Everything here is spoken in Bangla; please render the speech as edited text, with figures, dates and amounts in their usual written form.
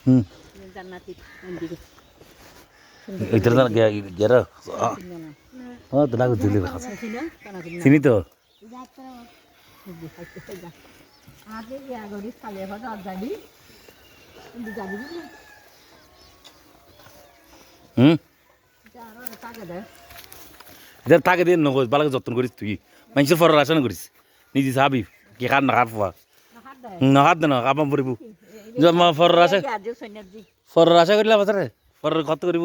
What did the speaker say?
হুম জান্নাতি মন্দিরে ইতর না গেরা হ্যাঁ তো না দিলে খাস চিনি তো আগে ইয়া গরি খালে হঠাৎ যাবি কিন্তু যাবি না হুম যারা টাকা দেয় ইতর থাকে দিন নগজ বালাকে যত্ন করিস তুই মানুষের ফর রাশন করিস নিজে যাবি কি খান না খার পাওয়া হাত দেয় না হাত দে না কাপাম পড়িব জমা ফর রাশা আজ সৈন্যজি ফর রাশা করিলা বাজারে ফর কত করিব